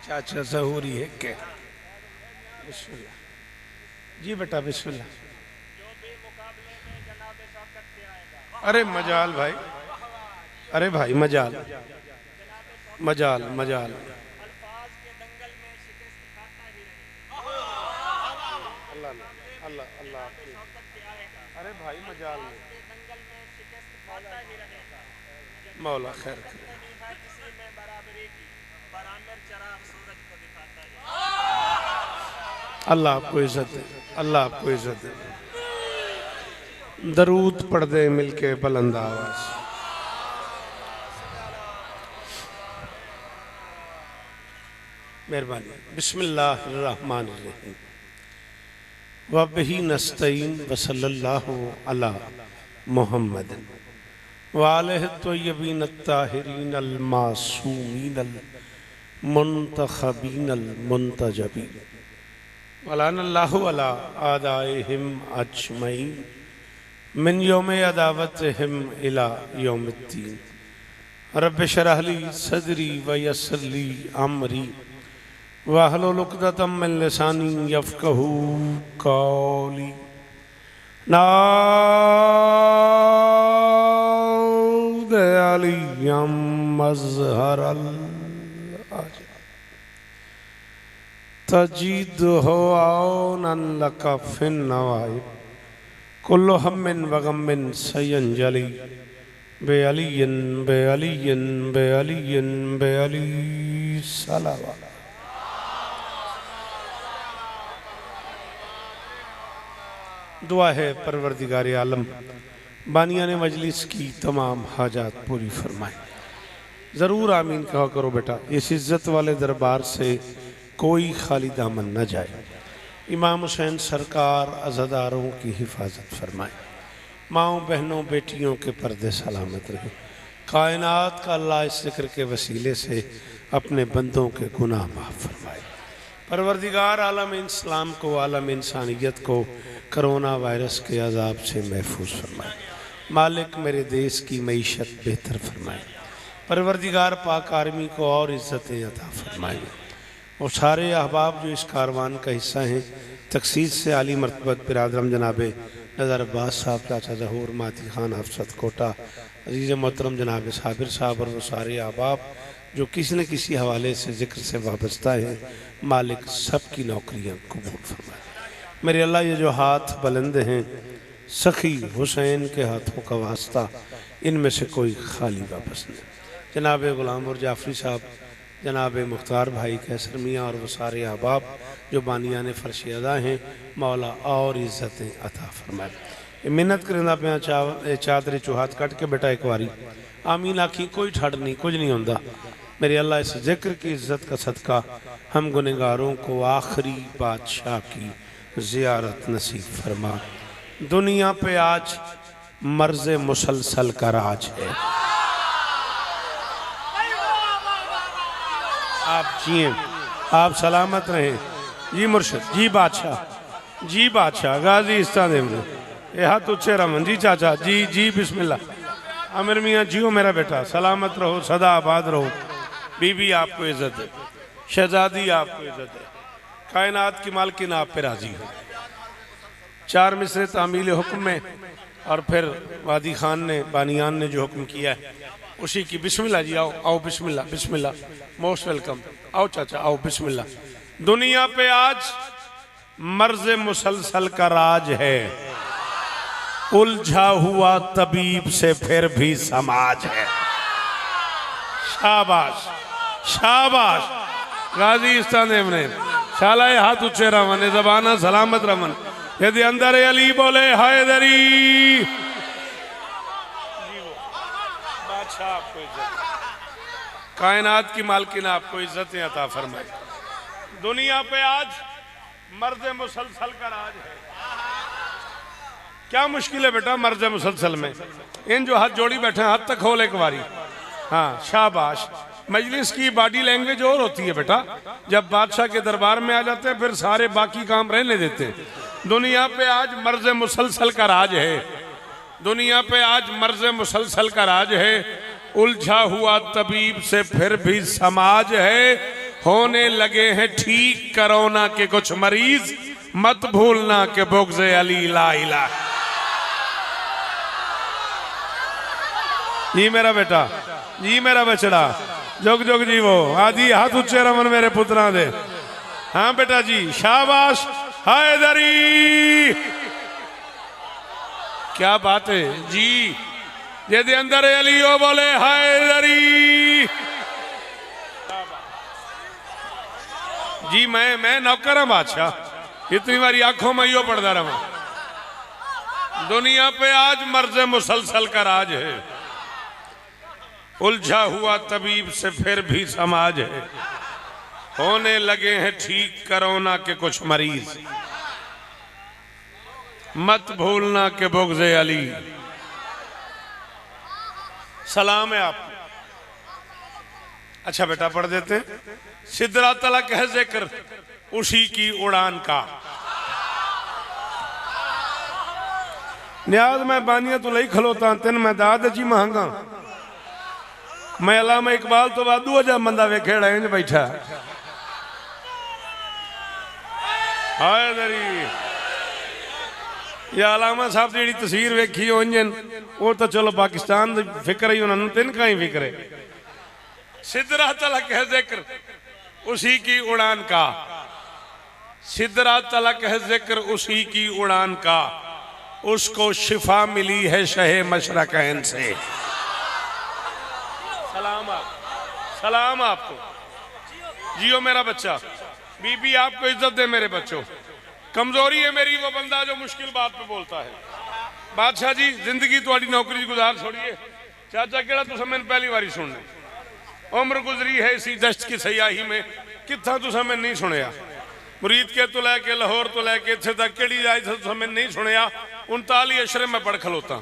चाचा ज़हूरी है के बिस्मिल्लाह जी बेटा बिस्मिल्लाह। अरे मजाल भाई, अरे भाई मजाल मजाल मजाल। अल्लाह अल्लाह अल्लाह, अरे भाई मजाल मौला खैर करे। अल्लाह आपको इज्जत दे, अल्लाह आपको इज्जत दे। दरूद पढ़ दे मिलके बुलंद आवाज। मेहरबानी। बिस्मिल्लाहिर्रहमानिर्रहीम व बिही नस्तईन व सल्लल्लाहु अला मुहम्मद व आलिहि तय्यबीन अत्ताहिरीन अल मासूमीन अल मुंतखबीन अल मुंतजबीन वलानल्लाहु अला आदाइहिम अजमईन मिन यौम अदावतिहिम इला यौमिद्दीन। रब्बि शरह ली सदरी व यस्सिर ली अमरी वाहलुल उक़दतम मिन लिसानी यफ़क़हू क़ौली। नाऊद अलियम मज़हरल तजीद हो औनन लका फिन नवाइब कुल्लु हम्मिन व गम्मिन सयंजली बेअलियन बेअलियन बेअलियन बेअली सलावा। दुआ है परवरदिगार आलम बानियाने मजलिस की तमाम हाजात पूरी फरमाए। ज़रूर आमीन कहा करो बेटा। इस इज़्ज़त वाले दरबार से कोई खाली दामन न जाए। इमाम हुसैन सरकार अज़ादारों की हिफाजत फरमाए। माँओं बहनों बेटियों के पर्दे सलामत रहे। कायनात का अल्लाह इस ज़िक्र के वसीले से अपने बंदों के गुनाह माफ़ फरमाए। परवरदिगार आलम इस्लाम को, आलम इंसानियत को करोना वायरस के अजाब से महफूज फरमाए। मालिक मेरे देश की मईशत बेहतर फरमाए। परवरदिगार पाक आर्मी को और इज़्ज़तें अता फरमाए। और सारे अहबाब जो इस कारवान का हिस्सा हैं, तखसीस से आली मरतबत बिरादरम जनाब नज़र अब्बास साहब, चाचा ज़हूर, माती खान, हफ्सत कोटा, अजीज़ मोहतरम जनाब साबिर साहब और वो सारे अहबाब जो किसी न किसी हवाले से ज़िक्र से वाबस्ता है, मालिक सब की नौकरियाँ कबूल फरमाए। मेरे अल्लाह ये जो हाथ बुलंद हैं सखी हुसैन के हाथों का वास्ता, इनमें से कोई खाली वापस नहीं। जनाब ग़ुलाम और जाफरी साहब, जनाब मुख्तार भाई कैसर मियाँ और वो सारे अहबाब जो बानियाने फ़र्श अदा हैं, मौला और इज़्ज़तें अता फरमाए। मिन्नत करेंदा पे चादरे चुहात कट के बेटा एक बारी आमीन आखी, कोई ठड़ नहीं, कुछ नहीं होता। मेरे अल्लाह इस ज़िक्र की इज़्ज़त का सदका हम गुनहगारों को आखिरी बादशाह की ज़ियारत नसीब फरमा। दुनिया पे आज मर्ज़ मुसलसल का राज है। आप जिए, आप सलामत रहें। जी मुर्शिद, जी बादशाह, जी बादशाह गाजी इस्तादेव ने ये हाथ उच्चे रमन। जी चाचा, जी जी बिस्मिल्लाह। आमिर मियाँ जियो मेरा बेटा, सलामत रहो, सदा आबाद रहो। बीबी आपको इज़्ज़त है, शहजादी आपको इज़्ज़त है, कायनात की मालकिन आप पे राजी हो। चार मिसरे तामील हुक्म में और फिर वादी खान ने, बानियान ने जो हुक्म किया है उसी की। बिस्मिल्लाह जी, आओ आओ, बिस्मिल्लाह बिस्मिल्लाह, मोस्ट वेलकम। आओ चाचा आओ, बिस्मिल्लाह। दुनिया पे आज मर्ज़ मुसलसल का राज है। उलझा हुआ तबीब से फिर भी समाज है। शाबाश शाबाश गाजी इस्तादेव ने शालाए हाथ उच्चे रमन, ज़बाना सलामत रमन। यदि अंदर अली बोले हैदरी। बादशाह आपको इज्जत, कायनात की मालकिन आपको इज्जतें अता फरमाए। दुनिया पे आज मर्ज़ मुसलसल का राज है। क्या मुश्किल है बेटा मर्ज़ मुसलसल में? इन जो हाथ जोड़ी बैठे हैं, हाथ तक खोल एक बारी। हाँ शाबाश। मजलिस की बॉडी लैंग्वेज और होती है बेटा। जब बादशाह के दरबार में आ जाते हैं फिर सारे बाकी काम रहने देते हैं। दुनिया पे आज मर्ज़ मुसलसल का राज है। दुनिया पे आज मर्ज़ मुसलसल का राज है। उलझा हुआ तबीब से फिर भी समाज है। होने लगे हैं ठीक कोरोना के कुछ मरीज, मत भूलना कि बुग़्ज़ अली ला इलाहा। जी मेरा बेटा, जी मेरा बछड़ा, जुग जुग जीवो। आदि हाथ ऊंचे रमन मेरे पुत्रा दे। हाँ बेटा जी, शाबाश। हैदरी, क्या बात है जी। जे अंदर अली हो बोले हैदरी। जी मैं नौकर हूं बादशाह, इतनी बारी आंखों में यो पड़ता रहा। दुनिया पे आज मर्ज मुसलसल का राज है, उलझा हुआ तबीब से फिर भी समाज है। होने लगे हैं ठीक कोरोना के कुछ मरीज, मत भूलना कि बुग़्ज़ अली। सलाम है आपको। अच्छा बेटा पढ़ देते हैं। सिदरा तलक है जिक्र उसी की उड़ान का। न्याज मैं बानिया तो लई खलोता तेन मैं दाद जी महंगा। मैं अल्लामा इकबाल तो वादू अजा बंदा वेखेड़ा इंज बैठा। हैदरी या अलामा साहब जी तस्वीर वेखी उंजन वो तो चलो पाकिस्तान दी फिक्र ही उन्होंने तिनका ही फिक्र है। सिदरा तलक है जिक्र उसी की उड़ान का। सिदरा तलक है जिक्र उसी की उड़ान का। उसको शिफा मिली है शहे मशरकैन से। सलाम आप, सलाम आपको। जियो मेरा बच्चा, बीबी आपको इज्जत दे मेरे बच्चों। कमजोरी है मेरी वो बंदा जो मुश्किल बात पे बोलता है। बादशाह जी जिंदगी थोड़ी नौकरी गुजार छोड़िए। चाचा केड़ा तुसा मैंने पहली बारी सुनने। उम्र गुजरी है इसी दश्त की सयाही में, कितना तुसा मैंने नहीं सुनिया। मुरीद के तो लैके लाहौर तो लैके इत्थे तक केड़ी जाए तुसा मैंने नहीं सुनिया। 39 अशरे में पढ़ खलोता।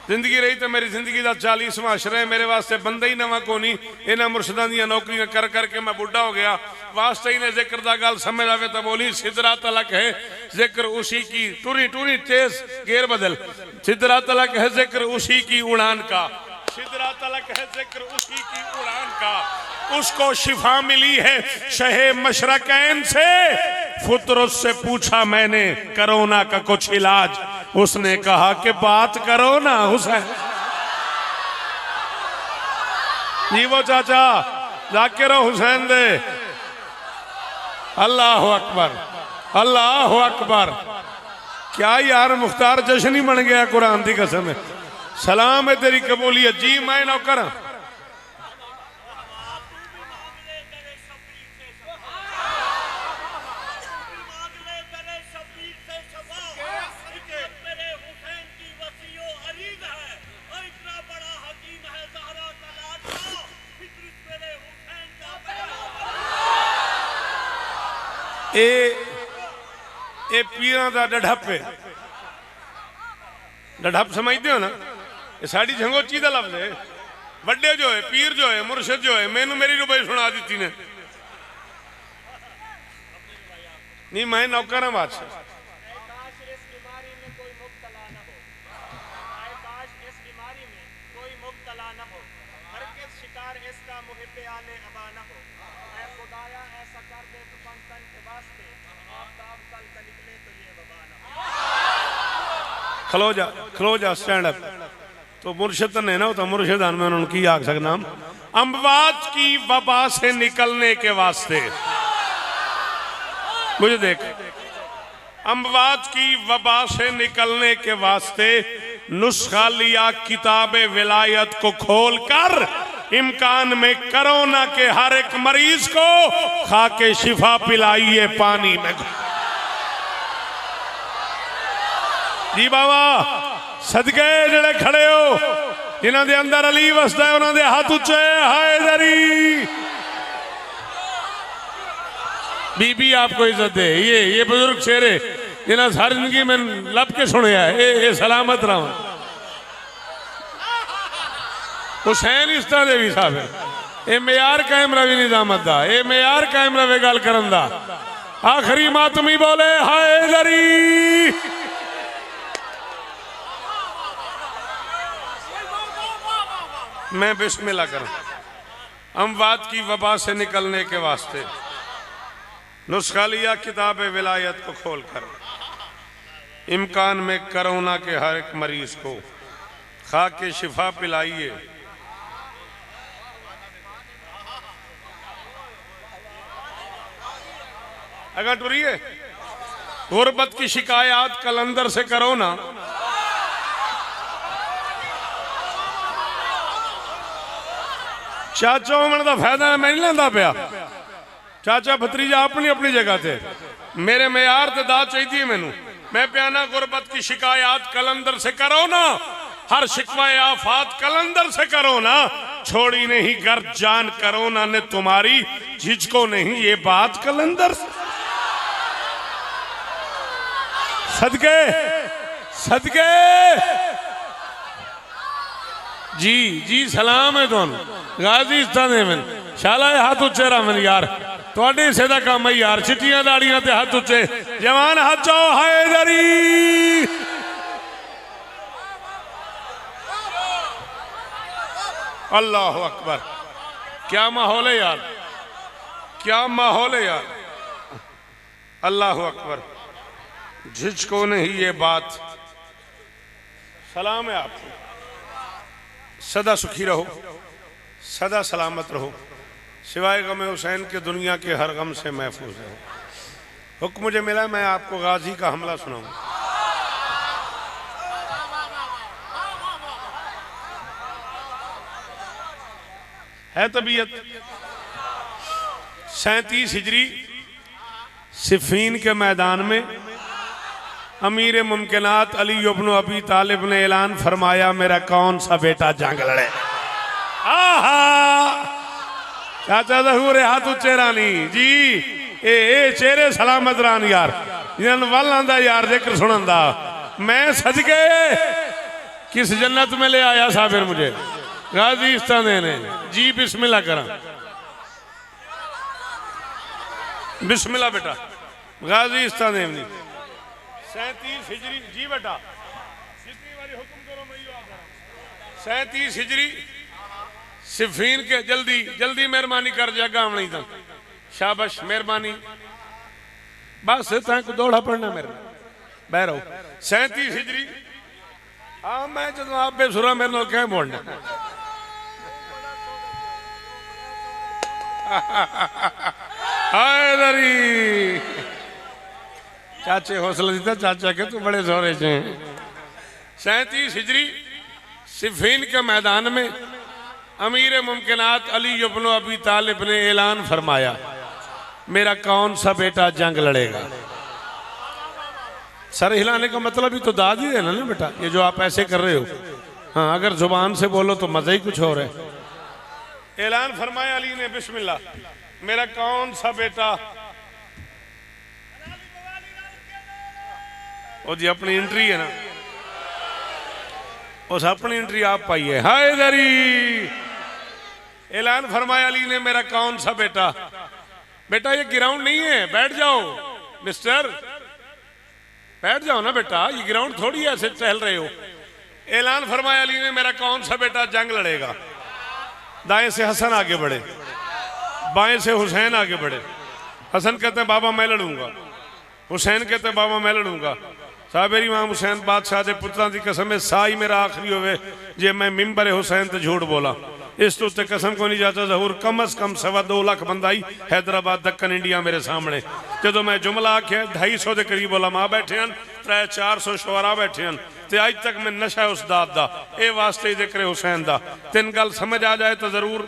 जिंदगी रही तो मेरी जिंदगी का 40वां अशरा है। मेरे वास्ते बंदा ही नवा को नहीं। इन्होंने मुर्शदा दी नौकरियां कर करके मैं बुढ़ा हो गया। वास्ते ही ने जिक्र दा गल समझ आवे तो बोली। सिदरा तलक है जिक्र उसी की, टूरी टूरी तेज गेर बदल। सिदरा तलक है जिक्र उसी की उड़ान का। सिदरा तलक है जिक्र उसी की उड़ान का। उसको शिफा मिली है शहे मशरकैन से। फुतरस से पूछा मैंने कोरोना का कुछ इलाज। उसने कहा कि बात करो ना हुसैन। जी वो चाचा जाकिर हुसैन दे। अल्लाह अकबर, अल्लाह अकबर। क्या यार मुख्तार जश्न ही बन गया कुरान की कसम है। सलाम है तेरी कबूलियत। जी मैं नौकर हाँ। ए पीर का डढ़प है। डढ़प समझते हो ना, ये साड़ी झंगोची का लफ्ज है। वड्डे जो है, पीर जो है, मुर्शिद जो है। मैनू मेरी रुपये सुना दी ने। नहीं मैं नौकर हाँ बादशाह। खलो जा स्टैंड अप। तो मुर्शिद ने ना, तो मुर्शिदान में उन्होंने की आख सकना। अम्बाज की वबा से निकलने के वास्ते मुझे देख। अम्बाज की वबा से निकलने के वास्ते नुस्खा लिया किताब विलायत को खोलकर। इम्कान में कोरोना के हर एक मरीज को खाके शिफा पिलाइए पानी में। जी बाबा सदके जड़े खड़े हो जिन्हों के अंदर अली वसदा है उन्होंने हाथ उच्चे। हैदरी बीबी आपको इज्जत दे। ये बुजुर्ग शेरे जिन्हें सारी जिंदगी में लब के सुने है। ये सलामत रहो। हुसैन इस तरह दे भी साहब है। ये मेयार कायम रवि निजामत दा। ये मेयार कायम रवे गल करन दा। आखिरी मातमी बोले हैदरी। मैं बिस्मिल्लाह करूं। अमवात की वबा से निकलने के वास्ते नुस्खा लिया किताब विलायत को खोलकर, इम्कान में कोरोना के हर एक मरीज को खा के शिफा पिलाइए। अगर टुरिए गुर्बत की शिकायत कलंदर से करो ना, चाचा होने का फायदा मैं नहीं लेंदा पिया। चाचा भतीजा अपनी अपनी जगह थे, मेरे मेयार ते दाद चाहिए मैनू। मैं प्याना गुर्बत की शिकायत कलंदर से करो ना, हर शिकवा आफात कलंदर से करो ना। छोड़ी नहीं घर जान कोरोना ने तुम्हारी, झिझको नहीं ये बात कलंदर से। सदके सदके जी जी सलाम है तुम गाजी में शाला हाथ उच्चे रमन यार थोड़े हिस्से का काम है यार। चिट्टियां दाड़ियां ते हाथ उच्चे जवान हाथ जाओ हैदरी। अल्लाह अकबर, क्या माहौल है यार, क्या माहौल है यार। अल्लाह अकबर, झिझको नहीं ये बात। सलाम है आपको, सदा सुखी रहो, सदा सलामत रहो, सिवाय गम हुसैन के दुनिया के हर गम से महफूज रहो। हुक्म मुझे मिला मैं आपको गाजी का हमला सुनाऊं। है तबीयत 37 हिजरी सिफीन के मैदान में अमीर मुमकिनात अली इब्न अबी तालिब ने ऐलान फरमाया मेरा कौन सा बेटा जंग लड़े। आहा चाचा जहूर हाथ उच्चे रानी जी ए चेहरे सलामत रान यार जिन वल आंदा यार जिक्र सुनन दा। मैं सदके किस जन्नत में ले आया साबिर मुझे गाजी इस्तान ने जी। बिस्मिल्लाह करा, बिस्मिल्लाह बेटा गाजी इस्तान 37 हिजरी जी बेटा जितनी बारी हुक्म करो मैं यो आ करा। 37 हिजरी सिफीन के जल्दी जल्दी मेहरबानी कर जगह नहीं तो शाबाश मेहरबानी बस तक दौड़ा पड़ना मेरे बहरो। 37 हिजरी हाँ मैं जो आप बेसुरा मेरे नाल क्या बोलना। हायदरी चाचे हौसला दिता चाचा के तू बड़े जोरे से। 37 हिजरी सिफीन के मैदान में अमीर मुमकिनात अली इब्न अबी तालिब ने ऐलान फरमाया मेरा कौन सा बेटा जंग लड़ेगा। सर हिलाने का मतलब ही तो दाद ही देना ना बेटा, ये जो आप ऐसे कर रहे हो। हाँ अगर जुबान से बोलो तो मजा ही कुछ और है। ऐलान फरमाया अली ने बिस्मिल्लाह मेरा कौन सा बेटा। वो जी अपनी एंट्री है ना, उस अपनी एंट्री आप पाइए। हैदरी ऐलान फरमाया अली ने मेरा कौन सा बेटा। बेटा ये ग्राउंड नहीं है, बैठ जाओ मिस्टर, बैठ जाओ ना बेटा, ये ग्राउंड थोड़ी ऐसे चल रहे हो। ऐलान फरमाया अली ने मेरा कौन सा बेटा जंग लड़ेगा। दाएं से हसन आगे बढ़े, बाएं से हुसैन आगे बढ़े। हसन कहते हैं बाबा मैं लड़ूंगा, हुसैन कहते हैं बाबा मैं लड़ूंगा। साबेरी इमाम हुसैन बादशाह के पुत्रां की कसम है साई मेरा आखिरी होवे जे मैं मिंबर हुसैन ते झूठ बोला। इस तो कसम को नहीं जाता जहूर कम अज कम 2.25 लाख बंदा ही हैदराबाद दक्कन इंडिया मेरे सामने। जो मैं जुमला आख्या 250 के करीब उलमा बैठे हैं, 300-400 शुआरा बैठे हैं, तो अज तक मैं नशा उस दाद दा ए वास्ते ही जिक्र हुसैन दा। तीन गल समझ आ जाए तो जरूर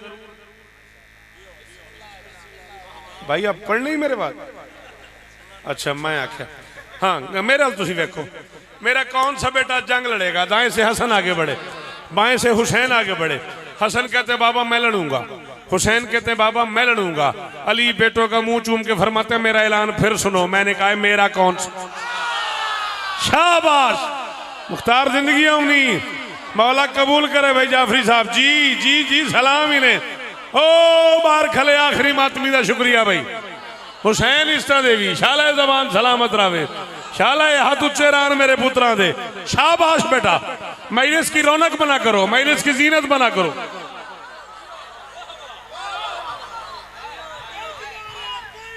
भाई आप पढ़ नहीं मेरे बात। अच्छा मैं आख्या हाँ मेरा तुम देखो मेरा कौन सा बेटा जंग लड़ेगा। दाएं से हसन आगे बढ़े, बाएं से हुसैन आगे बढ़े। हसन कहते बाबा मैं लड़ूंगा, हुसैन कहते बाबा मैं लड़ूंगा। अली बेटों का मुंह चूम के फरमाते मेरा ऐलान फिर सुनो। मैंने कहा मेरा कौन सा। शाबाश मुख्तार जिंदगी होनी मौला कबूल करे भाई जाफरी साहब जी जी जी सलाम ही ने ओ बार खले आखिरी मातमी का शुक्रिया भाई हुसैन इस्ता देवी शाला जबान सलामत रावे शाला हाथ उच्चे रान मेरे पुत्रा दे। शाबाश बेटा मजलिस की रौनक बना करो, मजलिस की जीनत बना करो।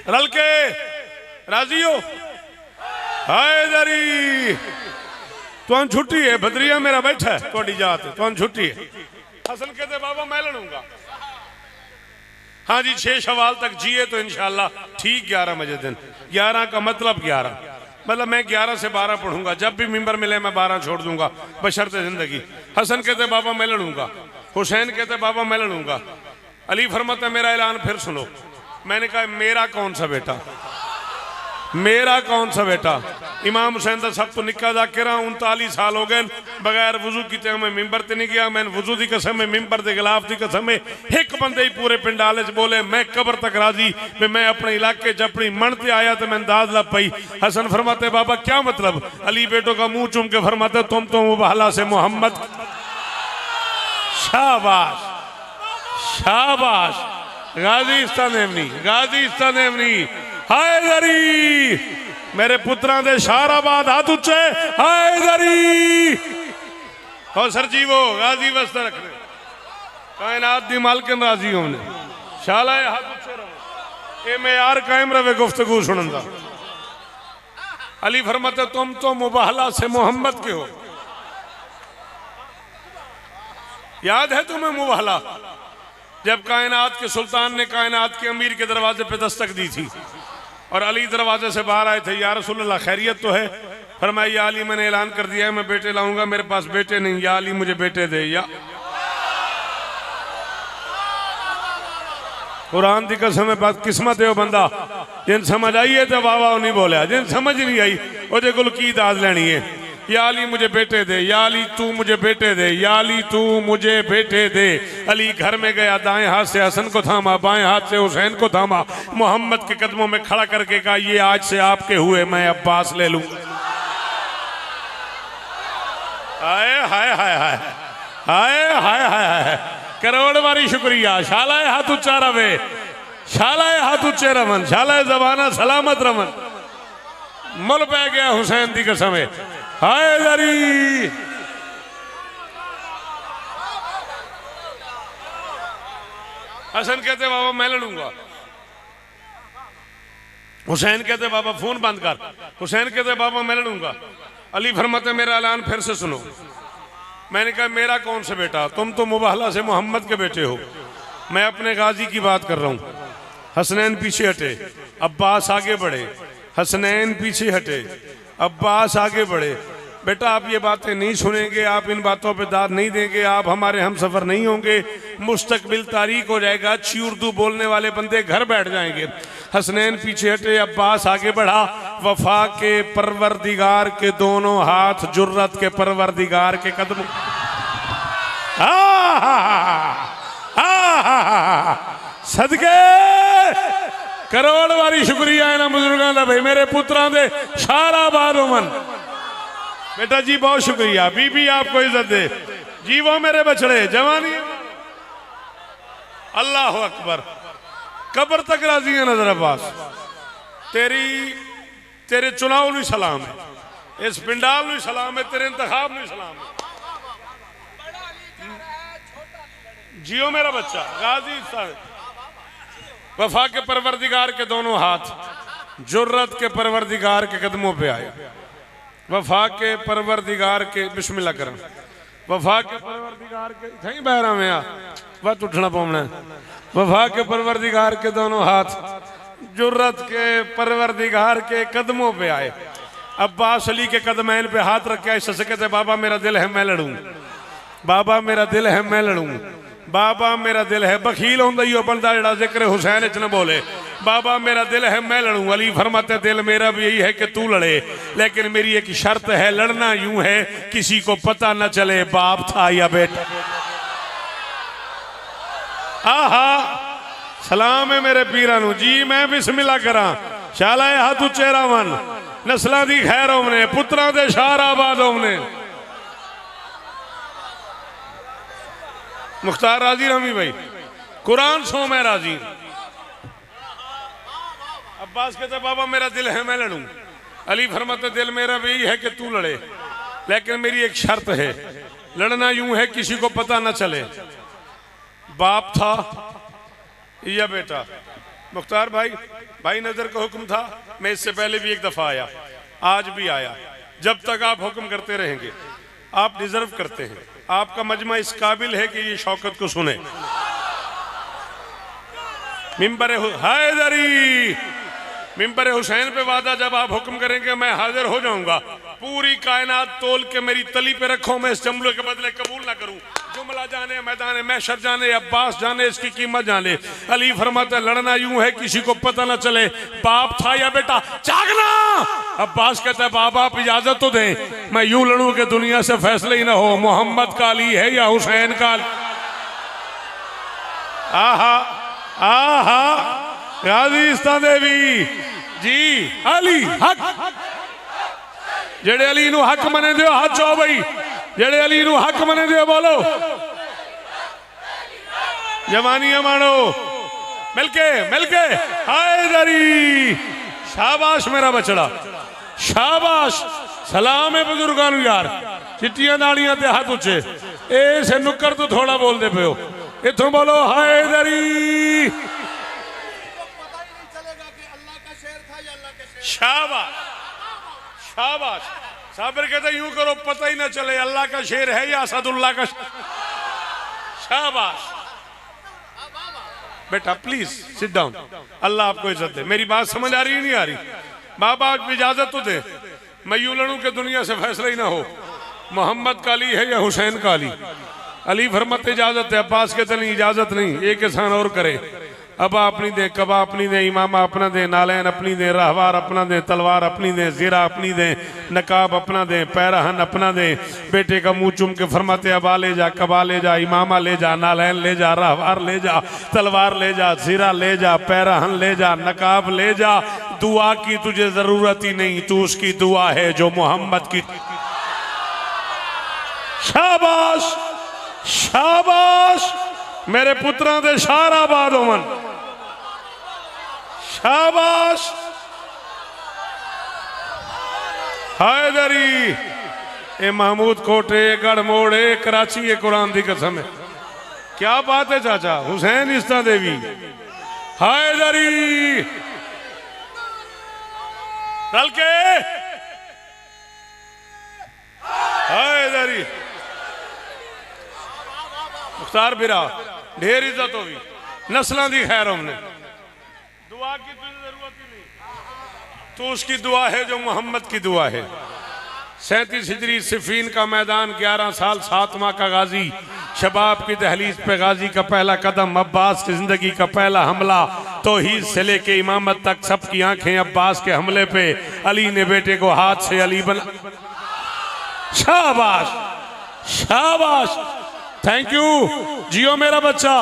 रल के राजी हो? हैदरी तुम छुट्टी है, बदरिया मेरा बैठा है, थोड़ी जात है, तुम छुट्टी है। हसन कहते बाबा मैं लड़ूंगा। हाँ जी 6 शवाल तक जिए तो इंशाल्लाह ठीक 11 बजे दिन। 11 का मतलब 11, मतलब मैं 11 से 12 पढ़ूंगा, जब भी मिंबर मिले मैं 12 छोड़ दूंगा बशर्ते जिंदगी। हसन कहते बाबा मैं लड़ूंगा, हुसैन कहते बाबा मैं लड़ूंगा। अली फरमाते मेरा ऐलान फिर सुनो। मैंने कहा मेरा कौन सा बेटा, मेरा कौन सा बेटा? इमाम हुसैन का सब तो निक्का जाकिर 39 साल हो गए बगैर वजू किते मैं मिंबर ते नहीं गया। मैंने वजू की कसम है, मिंबर के खिलाफ की कसम है। एक बंदे ही पूरे पिंडाले च बोले मैं कबर तक राजी भी मैं अपने इलाके च अपनी मन ते आया तो मैं अंदाज लग पई। हसन फरमाते बाबा क्या मतलब? अली बेटों का मुंह चूम के फरमाते तुम तो मुबाहला से मोहम्मद। शाबाश शाबाश, गाजी इस्तानेमनी, गाजी इस्तानेमनी। हैदरी मेरे पुत्रां दे शाहराबाद हाथ उच्चे। हैदरी हो सर जी वो गाजी वस्ते रखने कायनात दी मालकिन राजी होने शाला हाथ उच्चे रहो। ए मैं यार कायम रवे गुफ्तगू सुनन दा। अली फरमाते तुम तो मुबाहला से मोहम्मद के हो। याद है तुम्हें मुबाहला? जब कायनात के सुल्तान ने कायनात के अमीर के दरवाजे पे दस्तक दी थी और अली दरवाजे से बाहर आए थे, या रसूलल्लाह खैरियत तो है? फरमाया या अली मैंने ऐलान कर दिया है मैं बेटे लाऊंगा, मेरे पास बेटे नहीं, या अली मुझे बेटे दे। या कुरान की कसम है बात किस्मत है वो बंदा जिन समझ आई है तो वाह वाह नहीं बोलिया, जिन समझ नहीं आई वो कुल की दाद लेनी है। या अली मुझे बेटे दे, या अली तू मुझे बेटे दे, या अली तू मुझे बेटे दे। अली घर में गया, दाएं हाथ से हसन को थामा, बाएं हाथ से हुसैन को थामा, मोहम्मद के कदमों में खड़ा करके कहा ये आज से आपके हुए, मैं अब्बास ले लूं। हाय हाय हाय हाय हाय हाय हाय, करोड़ बारी शुक्रिया। शालाए हाथ उच्चा रवे, शालाए हाथ उच्चे रमन, शालाए जबाना सलामत रमन। मुल पै गया हुसैन दी कसम है। हैदरी हसन कहते बाबा मैं लड़ूंगा, हुसैन कहते बाबा फोन बंद कर, हुसैन कहते बाबा मैं लड़ूंगा। अली फरमाते मेरा ऐलान फिर से सुनो। मैंने कहा मेरा कौन सा बेटा? तुम तो मुबाहला से मोहम्मद के बेटे हो। मैं अपने गाजी की बात कर रहा हूं। हसनैन पीछे हटे, अब्बास आगे बढ़े, हसनैन पीछे हटे, अब्बास आगे बढ़े। बेटा आप ये बातें नहीं सुनेंगे, आप इन बातों पे दाद नहीं देंगे, आप हमारे हम सफर नहीं होंगे, मुस्तकबिल तारीक हो जाएगा, अच्छी उर्दू बोलने वाले बंदे घर बैठ जाएंगे। हसनैन पीछे हटे, अब्बास आगे बढ़ा। वफा के परवरदिगार के दोनों हाथ जुर्रत के परवरदिगार के कदम। सदके करोड़ वारी शुक्रिया है ना बुजुर्गों का भाई मेरे पुत्रां दे शाहराबाद उमन। बेटा जी बहुत शुक्रिया, बीबी आपको इज्जत दे, जीवो मेरे बछड़े जवानी। अल्लाह अकबर, कब्र तक राजी है नजर अब्बास। तेरे चुनाव नु सलाम है, इस पिंडाल नु सलाम है, तेरे इंतखाब नु सलाम है। जियो मेरा बच्चा गाजी साहब। वफा के परवरदिगार के दोनों हाथ जुर्रत के परवरदिगार के कदमों पे आए। वफा के परवरदिगार के बिस्मिल्लाह करें। वफा के परवरदिगार के कहीं बहरा में आ वत उठना पौना। वफा के परवरदिगार के दोनों हाथ जुर्रत के परवरदिगार के कदमों पे आए। अब्बास अली के कदमैन पे हाथ रखे ऐसे कहते बाबा मेरा दिल है मैं लड़ूं, बाबा मेरा दिल है मैं लड़ूं, बाबा मेरा दिल है। बखील होंदा ही बंदा जड़ा जिक्र हुसैन च न बोले बाबा मेरा दिल है मैं लड़ूं। अली फरमाते दिल मेरा भी यही है कि तू लड़े, लेकिन मेरी एक शर्त है, लड़ना यूं है किसी को पता न चले बाप था या बेटा। आहा सलाम है मेरे पीरा नू जी, मैं बिस्मिल्लाह करा। शालाए हाथ उच्चे रावन, नस्लां दी खैर होवने, पुत्रां दे शाहराबाद होवने। मुख्तार राजी रमी भाई कुरान सो मैं राजी। अब्बास कहते बाबा मेरा दिल है मैं लड़ूं। अली फरमाते दिल मेरा भी यही है कि तू लड़े, लेकिन मेरी एक शर्त है, लड़ना यूं है किसी को पता न चले बाप था या बेटा। मुख्तार भाई नजर का हुक्म था, मैं इससे पहले भी एक दफा आया, आज भी आया। जब तक आप हुक्म करते रहेंगे, आप डिजर्व करते हैं, आपका मजमा इस काबिल है कि ये शौकत को सुने। मिंबर हैदरी, मिंबर हुसैन पे वादा, जब आप हुक्म करेंगे मैं हाजिर हो जाऊंगा। पूरी कायनात तोल के मेरी तली पे रखो, मैं इस जुमले के बदले कबूल ना करूं। जुमला जाने, मैदान महशर जाने, अब्बास जाने, इसकी कीमत जाने। अली फरमाते लड़ना यूं है किसी को पता ना चले बाप था या बेटा, जागना। अब्बास कहता है बाबा आप इजाजत तो दें, मैं यूं लड़ूं कि दुनिया से फैसले ही ना हो मोहम्मद का अली है या हुसैन का। आहा आहा, गाजी इस्तां देवी जी, अली हक, जेड़े अली नू हक मने दियो हाथ चो भाई, जेड़े अली नू हक मने दियो बोलो, जवानियां मानो मिलके मिलके। हैदरी, शाबाश मेरा बचड़ा, शाबाश। सलाम है बुजुर्गां नू यार, चिट्टियां दाड़ियां ते हाथ उच्चे। ए से नुक्कर तो थोड़ा बोल दे पे हो, इथों बोलो हैदरी। शाबाश शाबाश। साबिर कहते यूं करो पता ही ना चले अल्लाह का शेर है या असदुल्लाह का। शाबाश बेटा, प्लीज सिट डाउन, अल्लाह आपको इज्जत दे। मेरी बात समझ आ रही है नहीं आ रही? बाबा इजाजत तो दे, मैं यूं लड़ूं कि दुनिया से फैसला ही ना हो मोहम्मद का अली है या हुसैन का अली। अली फरमाते इजाजत है, अब्बास कहते नहीं इजाजत नहीं, एक एहसान और करे। अबा अपनी दे, कबा अपनी दे, इमामा अपना दे, नालैन अपनी दे, रहवार अपना दे, तलवार अपनी दे, जीरा अपनी दे, नकाब अपना दे, पैराहन अपना दे। बेटे का मुंह चुम के फरमाते अबा ले जा, कबा ले जा, इमामा ले जा, नालैन ले जा, रहवार ले जा, तलवार ले जा, जीरा ले जा, पैराहन ले जा, नकाब ले जा। दुआ की तुझे जरूरत ही नहीं, तू उसकी दुआ है जो मोहम्मद की। शाबाश शाबाश, मेरे पुत्रां दे शाराबाद होवन। शाबाश। हैदरी, ए महमूद कोटे, गढ़ मोड़े, कराची, ये कुरान दी कसम है। क्या बात है चाचा। हुसैन इस्ता देवी, हैदरी, चल के हैदरी। मुख्तार बिरा, ढेर इज्जत होगी, नस्लों की खैर हमने। दुआ की तुझे जरूरत ही नहीं, तो उसकी दुआ है जो मोहम्मद की दुआ है। 37 हिजरी सिफीन का मैदान, 11 साल 7 माह का गाजी, शबाब की दहलीज पे गाजी का पहला कदम, अब्बास की जिंदगी का पहला हमला, तौहीद से लेके इमामत तक सबकी आंखें अब्बास के हमले पे। अली ने बेटे को हाथ से अली बना। शाबाश शाबाश, थैंक यू। जियो मेरा बच्चा,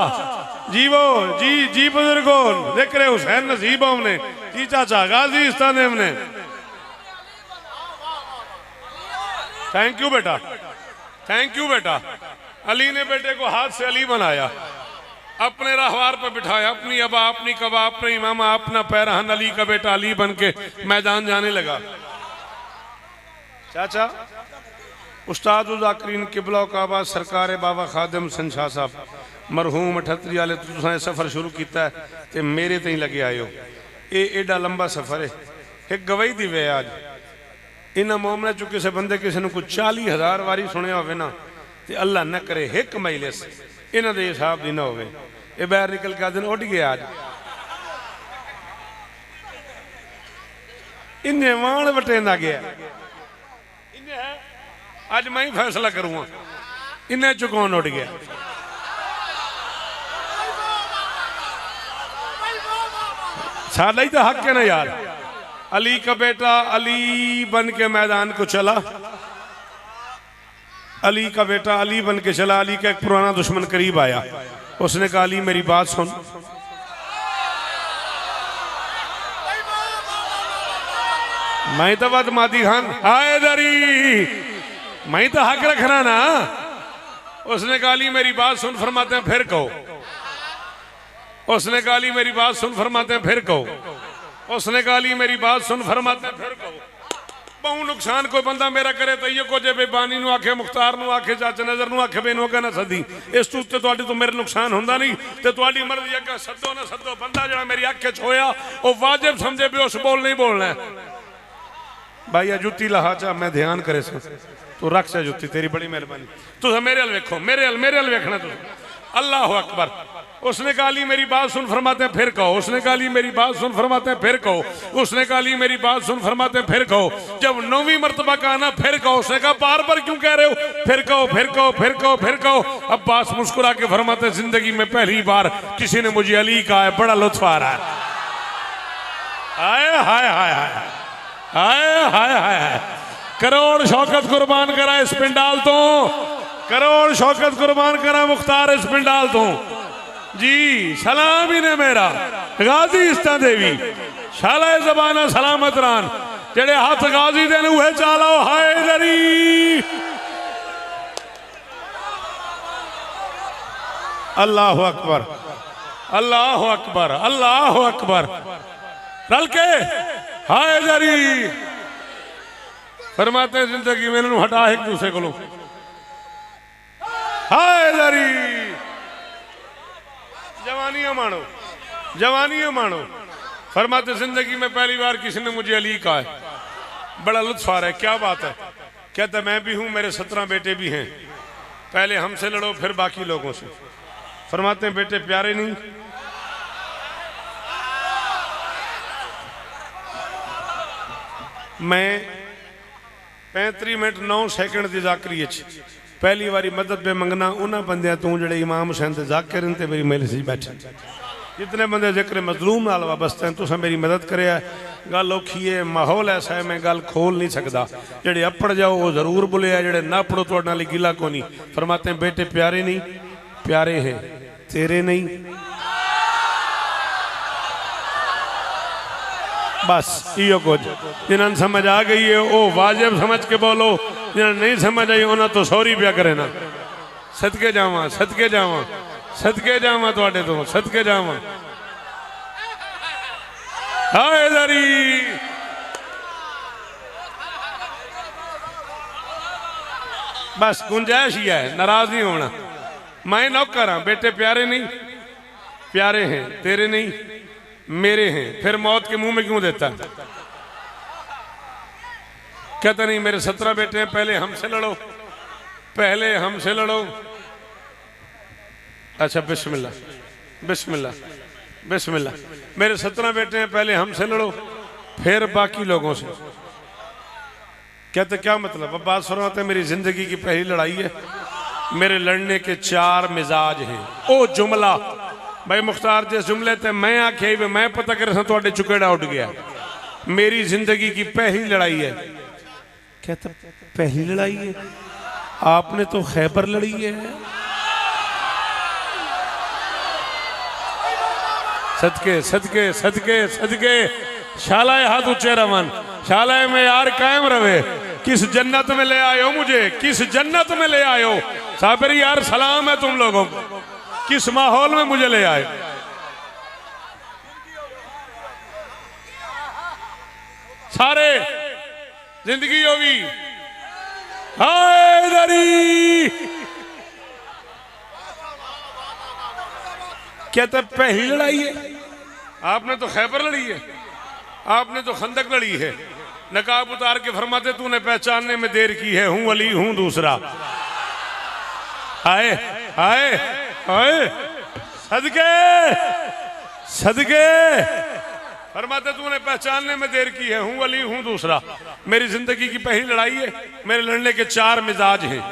जीवो जी जी बुजुर्गों, जिक्र हुसैन नसीब हमने जी चाचा गाजी इस्तान हमने। थैंक यू बेटा, थैंक यू बेटा। अली ने बेटे को हाथ से अली बनाया, अपने रहवार पर बिठाया, अपनी अबा, अपनी कबा, अपने इमामा, अपना पैराहन। अली का बेटा अली बन के मैदान जाने लगा। चाचा उस्ताद ज़ाकिरीन किबला काबा सरकार बाबा खादिम संशाह साहब मरहूम 38 वाले तुसां सफ़र शुरू किया है ते मेरे ते ही लगे आए हो। ये एडा लंबा सफ़र है। एक गवाही दी वे आज इन्होंने मोमना चो किसी बंदे किसी ने कुछ 40,000 वारी सुने हो ना, तो अल्लाह न करे एक मजलिस इन्हों के हिसाब की ना हो। ये बाहर निकल के दिन उठ गया आज इन्हें वाण वटेंदा गया। आज मैं ही फैसला करूंगा इन्हें चो कौन उठ गया। सादा ही तो हक है ना यार। अली का बेटा अली बन के मैदान को चला, अली का बेटा अली बन के चला। अली का एक पुराना दुश्मन करीब आया, उसने कहा अली मेरी बात सुन। मैं तो बात मादी खान हैदरी, मैं तो हक रखना ना। उसने कहा अली मेरी बात सुन, फरमाते हैं फिर कहो। उसने कहा अली मेरी बात सुन, फरमाते हैं फिर कहो। उसने कहा अली मेरी बात सुन, फरमाते हैं फिर कहो। बहु नुकसान कोई बंदा मेरा करे तो ये को जे बेबानी नू आखे मुख्तार नू आखे चाचा नजर नू आखे बेनू कहना सदी इस तू उत्ते तुहाडी तो मेरा नुकसान होंदा नहीं ते तुहाडी मर्जी अगे सदो ना सदो बंदा जड़ा मेरी अख च होया वो वाजिब समझे भी उस बोल नहीं बोलना है भाई जुत्ती लहा चा मैं ध्यान करे तू रख चा जुत्ती तेरी बड़ी मेहरबानी तुम मेरे हल वेखो मेरे हल वेखना तुम अल्लाह अकबर उसने कहा ली मेरी बात सुन फरमाते हैं फिर कहो उसने कहा ली मेरी बात सुन फरमाते हैं फिर कहो उसने कहा ली मेरी बात सुन फरमाते हैं फिर कहो जब 9वीं मर्तबा कहा ना फिर कहो उसने कहा बार बार क्यों कह रहे हो फिर कहो फिर कहो फिर कहो फिर कहो अब्बास मुस्कुरा के फरमाते जिंदगी में पहली बार किसी ने मुझे अली कहा है बड़ा लुत्फ आ रहा है हाय हाय हाय हाय हाय हाय हाय करोड़ शौकत कुर्बान करा इस पिंडाल तो करोड़ शौकत कुर्बान करा मुख्तार इस पिंडाल तो जी सलाम ही ने मेरा गाजी इस्ता देवी शाला जबाना सलामत रान जेड़े हाथ गाजी देन उहे चालो हाय दरी अल्लाह अकबर अल्लाह अकबर अल्लाह अकबर रल के हाय दरी फरमाते जिंदगी में इन्होंने हटा एक दूसरे को हाय दरी जवानियां मानो फरमाते जिंदगी में पहली बार किसी ने मुझे अली कहा है बड़ा लुत्फ आ रहा है क्या बात है कहता मैं भी हूं मेरे 17 बेटे भी हैं पहले हमसे लड़ो फिर बाकी लोगों से फरमाते हैं बेटे प्यारे नहीं मैं 35 मिनट 9 सेकंड की जाकरी पहली बारी मदद पे मंगना उन्होंने बंद तू जो इमाम हुसैन ते जाकिर ते मेरी मेले से बैठे जितने बंदे जिक्र मजलूम नाल वाबस्ते हैं तुसा मेरी मदद करे गल औखी है माहौल ऐसा है मैं गल खोल नहीं सकता जेडे अपड़ जाओ वो जरूर बोले जेडे ना पढ़ो तो नाल गिला को नहीं फरमाते हैं बेटे प्यारे नहीं प्यारे हैं तेरे नहीं बस इो कुछ जिन्हें समझ आ गई है वो वाजिब समझ के बोलो जिन्हें नहीं समझ आई उन्हें तो सॉरी पिया करे ना सदके जावा सदके जावा सदके जावा तुहाडे तो सदके जावा हाय दरी बस गुंजाइश ही है नाराज नहीं होना मैं नौकर हाँ बेटे प्यारे नहीं प्यारे हैं तेरे नहीं मेरे हैं फिर मौत के मुंह में क्यों देता कहता नहीं मेरे 17 बेटे हैं पहले हमसे लड़ो अच्छा बिस्मिल्लाह बिस्मिल्लाह बिस्मिल्लाह मेरे 17 बेटे हैं पहले हमसे लड़ो फिर बाकी लोगों से कहते क्या मतलब अब बात फरमाते मेरी जिंदगी की पहली लड़ाई है मेरे लड़ने के 4 मिजाज हैं ओ जुमला भाई मुख्तार जिस जुमले ते मैं आखे मैं पता कर थोड़े चुकेड़ा उठ गया मेरी जिंदगी की पहली लड़ाई है कहता पहली लड़ाई है आपने तो खैबर लड़ी है सदके सदके सदके सदके शालाए हाथ ऊंचे रवन शालाए में यार कायम रहे किस जन्नत में ले आयो मुझे किस जन्नत में ले आयो साबिरी यार सलाम है तुम लोगों को किस माहौल में मुझे ले आए सारे जिंदगी होगी हाय दरी कहते पहली लड़ाई है आपने तो खैबर लड़ी है आपने तो खंदक लड़ी है नकाब उतार के फरमाते तूने पहचानने में देर की है हूं अली हूं दूसरा हाय हाय हाय सदके सदके फरमाते तूने पहचानने में देर की है हूं अली हूं दूसरा मेरी जिंदगी की पहली लड़ाई है मेरे लड़ने के 4 मिजाज हैं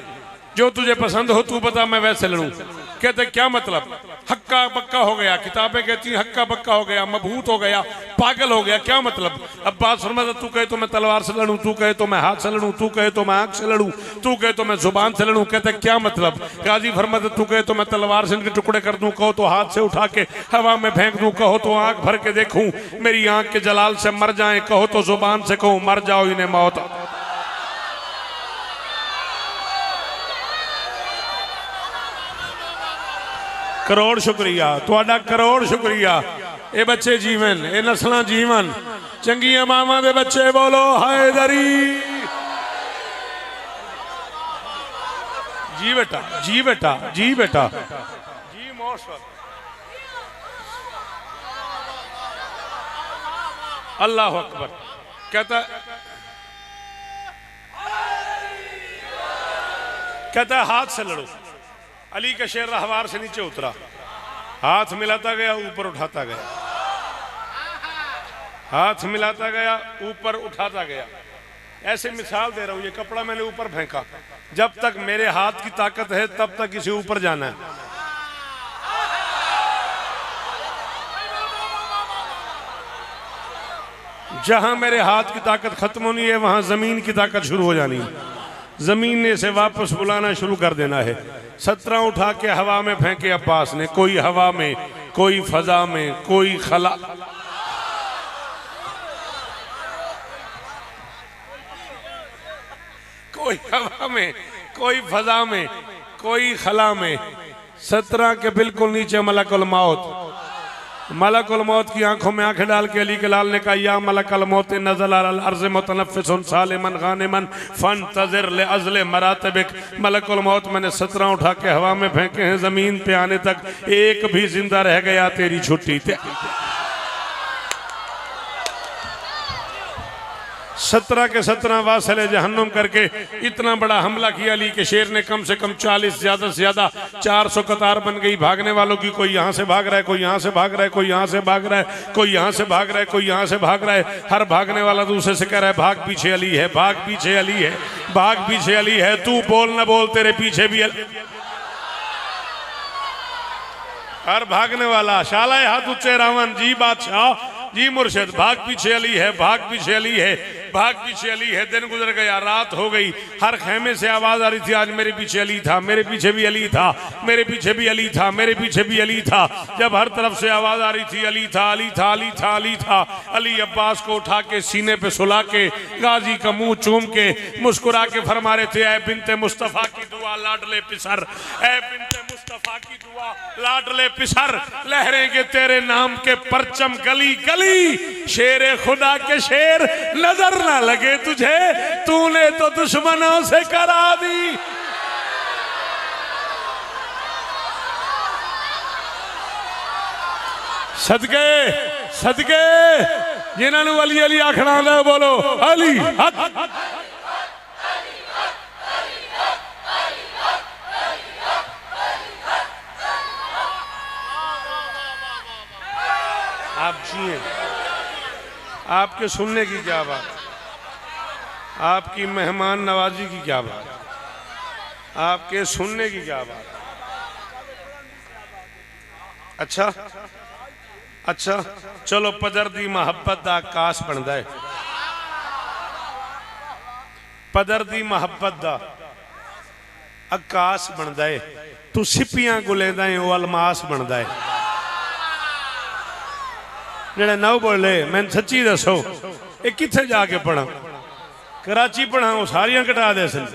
जो तुझे पसंद हो तू बता मैं वैसे लड़ूं कहते क्या मतलब हक्का बक्का हो गया किताबें कहती हैं हक्का बक्का हो गया मबहूत हो गया पागल हो गया क्या मतलब अब बात फरमाता तू कहे तो मैं तलवार से लड़ूं तू कहे तो मैं हाथ से लड़ूं तू कहे तो मैं आंख से लड़ूं तू कहे तो मैं जुबान से लड़ूं कहते क्या मतलब गाजी फरमाता तू कहे तो मैं तलवार से इनके टुकड़े कर दूं कहो तो हाथ से उठा के हवा में फेंक दूं कहो तो आंख भर के देखूं मेरी आंख के जलाल से मर जाए कहो तो जुबान से कहो मर जाओ इन्हें मौत करोड़ शुक्रिया तुहाडा करोड़ शुक्रिया ये बच्चे जीवन ये नस्ल जीवन चंगिया मामा दे बच्चे बोलो हैदरी। जी बेटा जी बेटा जी बेटा जी मौसम। अल्लाह अकबर। कहता है हाथ से लड़ो। अली का शेर रहवार से नीचे उतरा, हाथ मिलाता गया, ऊपर उठाता गया, हाथ मिलाता गया, ऊपर उठाता गया। ऐसे मिसाल दे रहा हूं, ये कपड़ा मैंने ऊपर फेंका, जब तक मेरे हाथ की ताकत है तब तक इसे ऊपर जाना है। जहां मेरे हाथ की ताकत खत्म होनी है वहां जमीन की ताकत शुरू हो जानी है। जमीन ने इसे वापस बुलाना शुरू कर देना है। 17 उठा के हवा में फेंके अब्बास ने, कोई हवा में, कोई फजा में, कोई खला, कोई हवा में, कोई फजा में, कोई खला में। 17 के बिल्कुल नीचे मलकुल मौत। मलकुल मौत की आंखों में आंखें डाल के अली के लाल ने कहा, या मलकुल मौत नज़ल अल अर्ज़ मुतनफ़िसन सालिमन गानिमन फंतज़िर ले अज़ले मरातबिक। मलकुल मौत मैंने 17 उठा के हवा में फेंके हैं, जमीन पे आने तक एक भी जिंदा रह गया तेरी छुट्टी। 17 के 17 वासले जहन्नुम करके इतना बड़ा हमला किया। अली के शेर ने कम से कम 40, ज्यादा से ज्यादा 400 कतार बन गई भागने वालों की। कोई यहाँ से भाग रहा है, कोई यहाँ से भाग रहा है, कोई यहाँ से भाग रहा है, कोई यहाँ से भाग रहा है, कोई यहाँ से भाग रहा है। हर भागने वाला दूसरे से कह रहा है भाग पीछे अली है, भाग पीछे अली है, भाग पीछे अली है। तू बोल न बोल, तेरे पीछे भी अली। हर भागने वाला शाला हाथ ऊंचे रावण जी बादशाह जी मुर्शिद, भाग पीछे अली है, भाग पीछे अली है, भाग पीछे अली है। दिन गुजर गया, रात हो गई, हर खेमे से आवाज आ रही थी, आज मेरे पीछे अली था, मेरे पीछे भी अली था, मेरे पीछे भी अली था, मेरे पीछे भी अली था। जब हर तरफ से आवाज आ रही थी अली था, अली था, अली था, अली था, अली अब्बास को उठा के सीने पे सुला के गाजी का मुंह चूम के मुस्कुरा के फरमा रहे थे, ऐ बिनते मुस्तफा की दुआ लाडले पिसर, ऐ बिनते मुस्तफा की दुआ लाडले पिसर, लहरेंगे तेरे नाम के परचम गली गली। शेरे खुदा के शेर नजर ना लगे तुझे, तूने तो दुश्मनों से करा दी। सदके सदके जिन्होंने अली अली आखना है बोलो अली हक। आप जिए, आपके सुनने की क्या बात, आपकी मेहमान नवाजी की क्या बात, आपके सुनने की क्या बात। अच्छा अच्छा चलो, पदर दी मोहब्बत दा आकाश बनता है, पदर दी मोहब्बत दा आकाश बनता है। तू सिपियां गुलेंदा है, वो अलमास बनता है। जेड़ा ना बोले मैं सच्ची दसो, ये किथे जाके पढ़ा, कराची पढ़ा, वो सारियां कटा दे सन।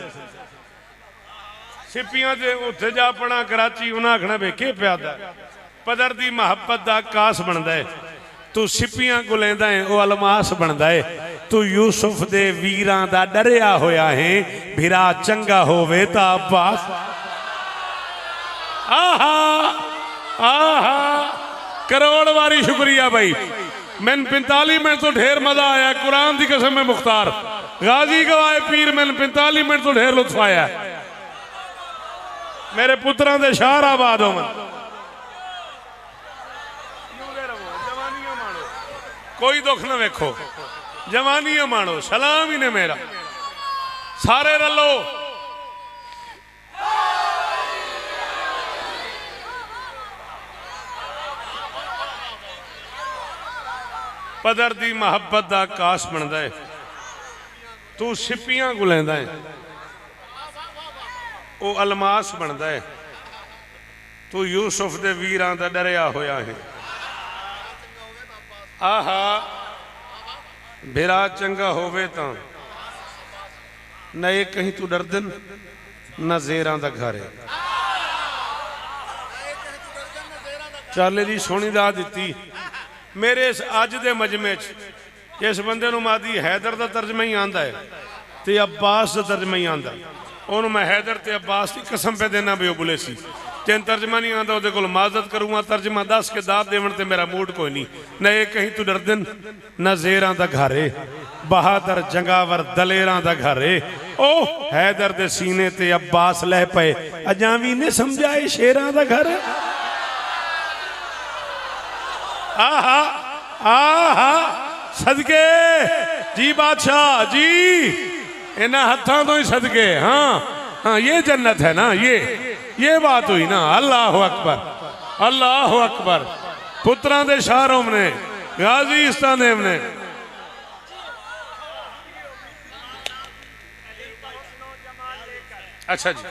सिपियां दे उत्थे जा पढ़ा कराची, उन्हें आखना वे के प्यादा। पदर दी मोहब्बत दा आकाश बनता है। तू सिपियां गुलेंदा है, वो अलमास बनता है। तू यूसुफ दे वीरां दा डरिया होया है, भिरा चंगा होवे ता अब्बास। आहा आहा, करोड़ बारी शुक्रिया भाई। मैंने 45 मिनट तो ढेर मजा आया, कुरान की कसम में मुख्तार गाजी गवाए पीर, मैंने 45 मिनट तो ढेर लुत्फ आया। मेरे पुत्रां दे शार आबाद हो, कोई दुख ना वेखो, जवानियां मानो, सलाम ही ने मेरा, सारे रलो। पदर दी मोहब्बत दा आकाश बनता है। तू सिपियां गुलेंदा है, वो अलमास बनता है। तू यूसुफ दे वीरां दा डरिया होया है। आहा, भिरा चंगा होवे तां न कहीं तू डरदन, न जेरां दा घर है। चाले दी सोनी दा दिती। मेरे इस अज दे मजमे इस बंदे नूं मादी हैदर का तर्जमा ही आंदा है ते अब्बास का तर्जमा ही आंदा। उन्होंने मैं हैदर ते अब्बास की कसम पे देना भी वो बुले सी। तेन तर्जमा नहीं आता वो को माजत करूँगा, तर्जमा दस के दात देवन ते मेरा मूड कोई नहीं। न ये कहीं तू डर दिन न जेरां दा घर है, बहादुर जंगावर दलेरां दा घर है। ओ हैदर दे सीने ते अब्बास लह पे अजावी ने समझाए शेरां दा घर है। आहा आहा सदके जी बादशाह जी, इन्हां हत्थां तो ही सदके। हाँ हाँ ये जन्नत है ना, ये बात हुई ना। अल्लाह अकबर अल्लाह अकबर। पुत्रां दे शारों ने गाजी इस्तानेम ने अच्छा जी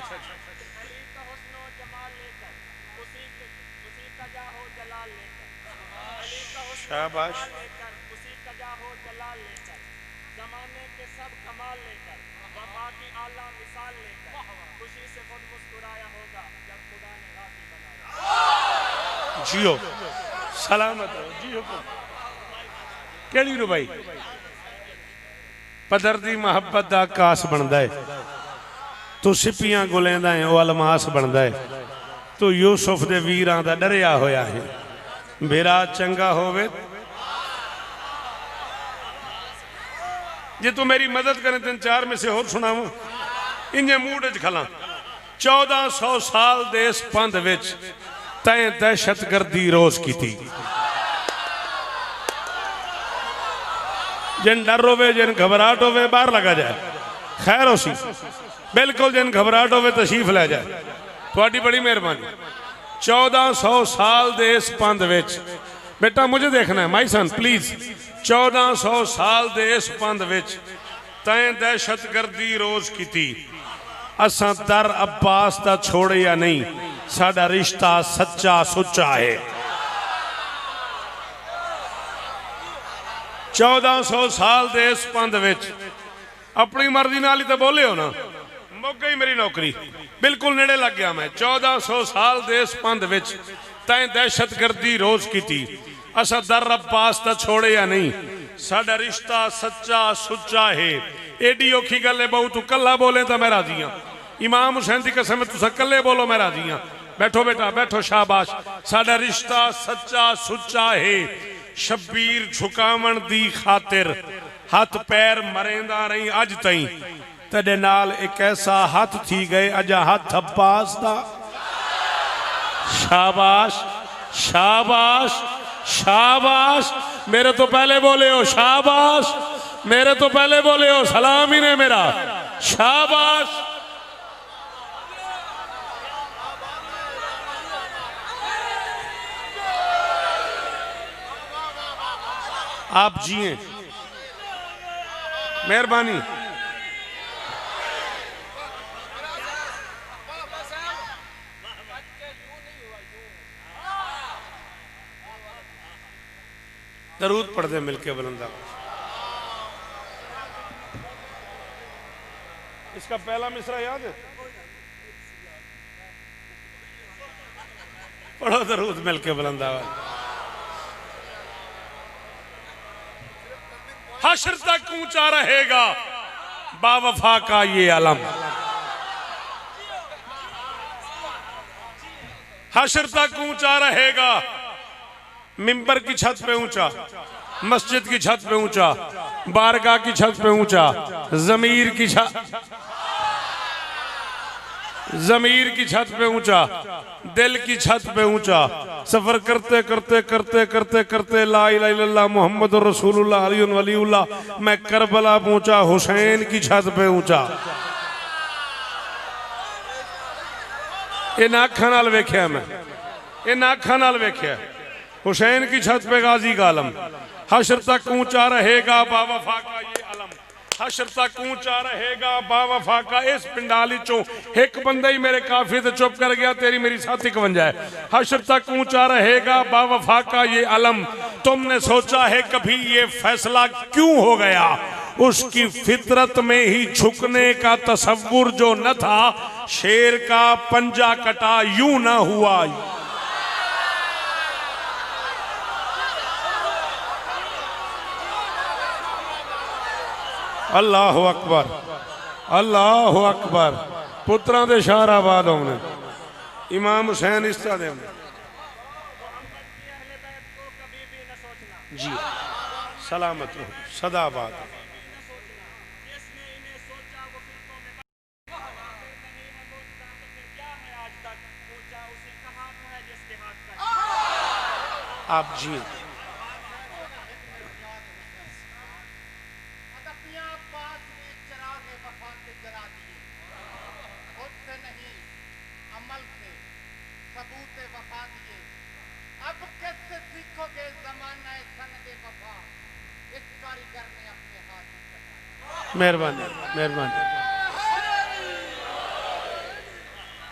शाबाश। जियो सलामत हो जियो केड़ी रू भाई पदरदी मोहब्बत का आकाश बनता है। तू सिपियां गुलेंदा है वो अलमास बनता है। तू यूसुफ दे वीरां दा डरिया होया है। मेरा चंगा होवे जे तू मेरी मदद करे तीन चार में से होर सुनाव इन्हें मूड च खला। 1400 साल दे इस पंध विच तैं दहशतगर्दी रोज की थी। जिन डर होवे जिन घबराहट होवे बाहर लगा जाए खैर हो सी। बिल्कुल जिन घबराहट होवे तशरीफ लै जाए। थोड़ी बड़ी मेहरबानी। 1400 साल दे इस पंध विच बेटा मुझे देखना है माई सन प्लीज। 1400 साल दे इस पंध विच तैं दहशतगर्दी रोज की थी। असां दर अब्बास दा छोड़े या नहीं, साडा रिश्ता सच्चा सुच्चा है। 1400 साल दे इस पंध विच अपनी मर्जी नाल ही तो बोले हो ना। मुक गई मेरी नौकरी, बिल्कुल नेड़े लग गया मैं। 1400 साल दे इस पंध विच तैं दहशतगर्दी रोज की थी। असा दर अब्बास दा छोड़े या नहीं, साडा रिश्ता सच्चा सुच्चा है। एडी औखी गल है बहु तू कला बोले तो मैं राजी हाँ। इमाम हुसैन की कसम तुसा कले बोलो मैं राजी हाँ। बैठो बेटा बैठो शाबाश। साडा रिश्ता सच्चा सुच्चा है। शब्बीर झुकावन दी खातिर हाथ पैर मरेंदा रही अज तई। तेरे नाल एक ऐसा हाथ थी गए अजा हाथ अब्बास दा। शाबाश शाबाश शाबाश। मेरे तो पहले बोले हो शाबाश, मेरे तो पहले बोले हो सलाम ही ने मेरा शाबाश। आप जिए मेहरबानी। दरूद पढ़ दे मिलके बुलंदा। इसका पहला मिसरा याद है? पढ़ो दरूद मिलके बुलंदा। हश्र तक ऊंचा रहेगा बावफा का ये अलम। हश्र तक ऊंचा रहेगा। मिंबर की छत पे ऊंचा, मस्जिद की छत पे ऊंचा, बारगाह की छत पे ऊंचा, जमीर की छत पे ऊंचा, दिल की छत पे ऊंचा। सफर करते करते करते करते करते ला इलाहा इल्लल्लाह मोहम्मद रसूलुल्लाह अली वलीउल्लाह मैं करबला पहुंचा, हुसैन की छत पे ऊंचा। इन अखां नाल वेख्या मैं, इन अखां नाल वेख्या हुसैन की छत पे गाजी का आलम। हश्र तक ऊंचा रहेगा बावफा का ये अलम। हश्र तक ऊंचा रहेगा बावफा का। इस पिंडाली चो एक बंदा ही मेरे काफी तो चुप कर गया, तेरी मेरी साथी कवन जाए। हश्र तक ऊंचा रहेगा बावफा का ये अलम। तुमने सोचा है कभी ये फैसला क्यों हो गया? उसकी फितरत में ही झुकने का तसव्वुर जो न था, शेर का पंजा कटा यूं ना हुआ। अल्लाह अकबर, अल्लाह अकबर। पुत्रां दे शाहराबाद होने इमाम हुसैन इस्ता दे जी सलामत रहो सदाबाद। आप जी मेहरबानी मेहरबानी।